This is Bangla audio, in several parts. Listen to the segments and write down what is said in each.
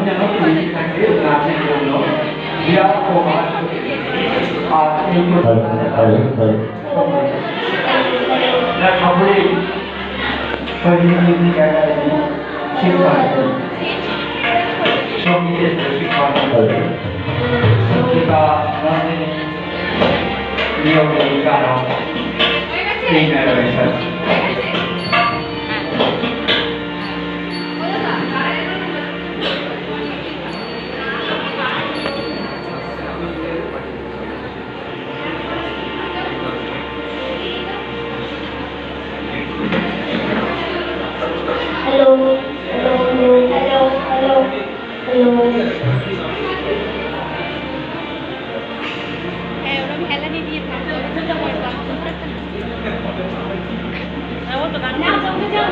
যেন তৈরি থাকে নাচের জন্য বিরাট প্রভাব। আর এই সকলেই শহীদ মিউজিক একাডেমি শিক্ষার্থী, সঙ্গীতের প্রশিক্ষণ শিক্ষিকা নন্দিনী নিয়োগের কারণ এই ম্যাডামের Hello, hello, hello, hello, hello. orang Helen ini dia tak tahu tu dah buat apa. Awak tu kan? Nak jom.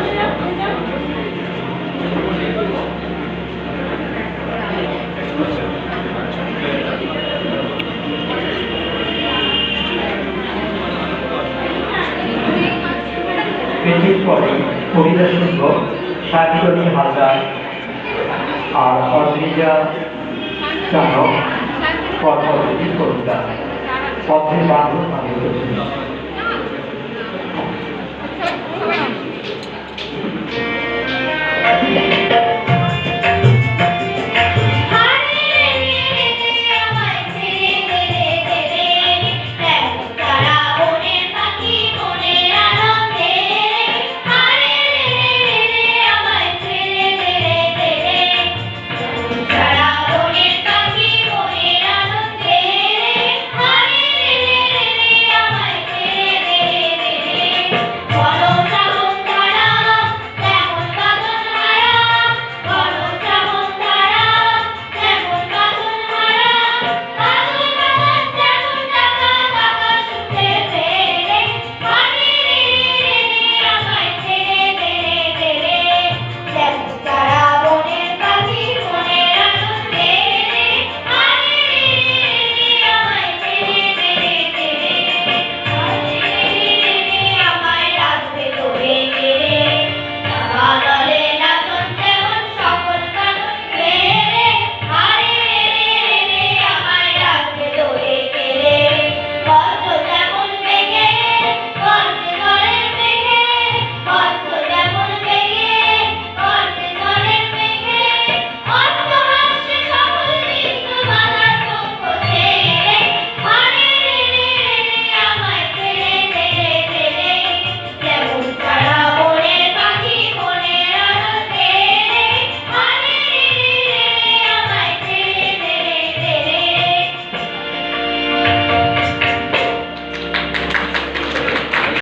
এটির পরে কবিতা শুনব সাতকর্মী হালদার আর অদ্রিজা চানক পদ্মবতী কবিতা পথের বান্ধব